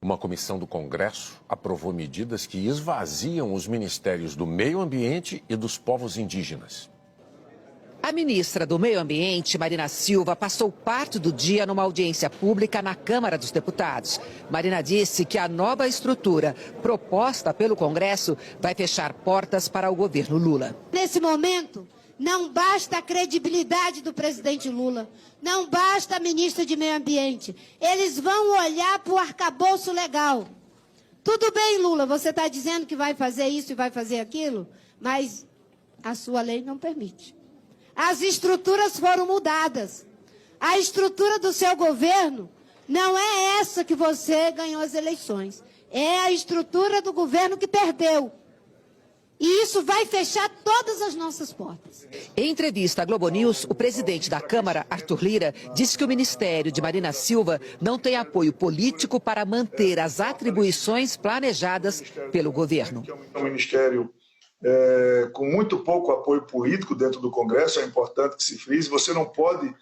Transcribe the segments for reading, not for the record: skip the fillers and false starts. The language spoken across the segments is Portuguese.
Uma comissão do Congresso aprovou medidas que esvaziam os ministérios do Meio Ambiente e dos Povos Indígenas. A ministra do Meio Ambiente, Marina Silva, passou parte do dia numa audiência pública na Câmara dos Deputados. Marina disse que a nova estrutura proposta pelo Congresso vai fechar portas para o governo Lula. Nesse momento, não basta a credibilidade do presidente Lula, não basta a ministra de Meio Ambiente. Eles vão olhar para o arcabouço legal. Tudo bem, Lula, você está dizendo que vai fazer isso e vai fazer aquilo, mas a sua lei não permite. As estruturas foram mudadas. A estrutura do seu governo não é essa que você ganhou as eleições. É a estrutura do governo que perdeu. E isso vai fechar todas as nossas portas. Em entrevista à Globo News, o presidente da Câmara, Arthur Lira, disse que o ministério de Marina Silva não tem apoio político para manter as atribuições planejadas pelo governo. É um ministério com muito pouco apoio político dentro do Congresso, é importante que se frise. Você não pode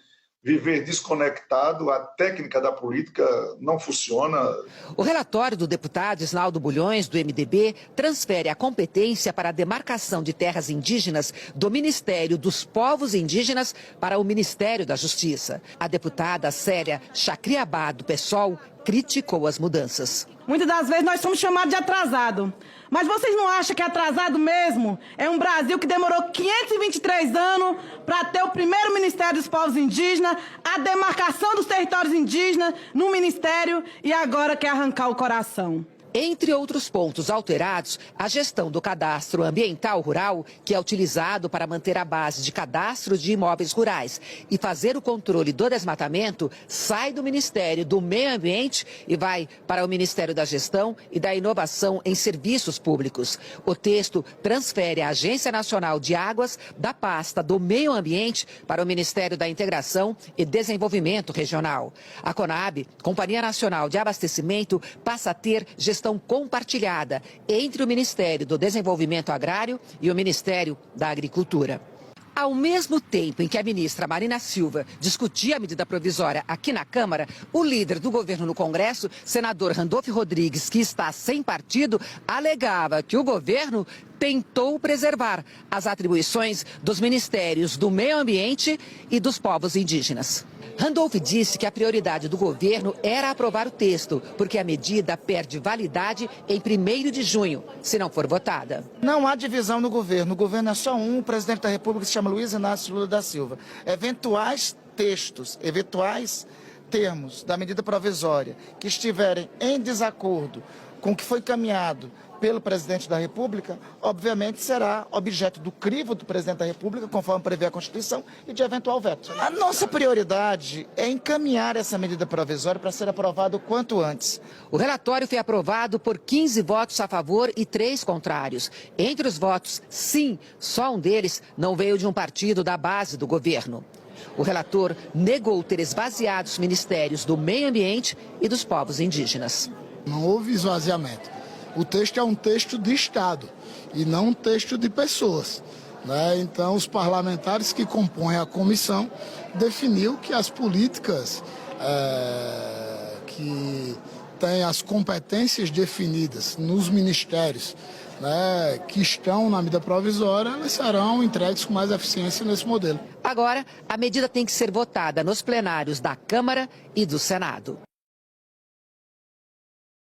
viver desconectado, a técnica da política não funciona. O relatório do deputado Isnaldo Bulhões, do MDB, transfere a competência para a demarcação de terras indígenas do Ministério dos Povos Indígenas para o Ministério da Justiça. A deputada Célia Chacriabá, do PSOL, criticou as mudanças. Muitas das vezes nós somos chamados de atrasado. Mas vocês não acham que atrasado mesmo é um Brasil que demorou 523 anos para ter o primeiro Ministério dos Povos Indígenas, a demarcação dos territórios indígenas no Ministério e agora quer arrancar o coração? Entre outros pontos alterados, a gestão do cadastro ambiental rural, que é utilizado para manter a base de cadastro de imóveis rurais e fazer o controle do desmatamento, sai do Ministério do Meio Ambiente e vai para o Ministério da Gestão e da Inovação em Serviços Públicos. O texto transfere a Agência Nacional de Águas da pasta do Meio Ambiente para o Ministério da Integração e Desenvolvimento Regional. A CONAB, Companhia Nacional de Abastecimento, passa a ter gestão compartilhada entre o Ministério do Desenvolvimento Agrário e o Ministério da Agricultura. Ao mesmo tempo em que a ministra Marina Silva discutia a medida provisória aqui na Câmara, o líder do governo no Congresso, senador Randolfo Rodrigues, que está sem partido, alegava que o governo tentou preservar as atribuições dos ministérios do Meio Ambiente e dos povos indígenas. Randolph disse que a prioridade do governo era aprovar o texto, porque a medida perde validade em 1º de junho, se não for votada. Não há divisão no governo. O governo é só um. O presidente da República se chama Luiz Inácio Lula da Silva. Eventuais textos, eventuais termos da medida provisória que estiverem em desacordo com o que foi caminhado pelo presidente da República, obviamente será objeto do crivo do presidente da República, conforme prevê a Constituição, e de eventual veto. A nossa prioridade é encaminhar essa medida provisória para ser aprovada o quanto antes. O relatório foi aprovado por 15 votos a favor e 3 contrários. Entre os votos, sim, só um deles não veio de um partido da base do governo. O relator negou ter esvaziado os ministérios do Meio Ambiente e dos povos indígenas. Não houve esvaziamento. O texto é um texto de Estado e não um texto de pessoas, né? Então, os parlamentares que compõem a comissão definiu que as políticas que têm as competências definidas nos ministérios, né, que estão na medida provisória, elas serão entregues com mais eficiência nesse modelo. Agora, a medida tem que ser votada nos plenários da Câmara e do Senado.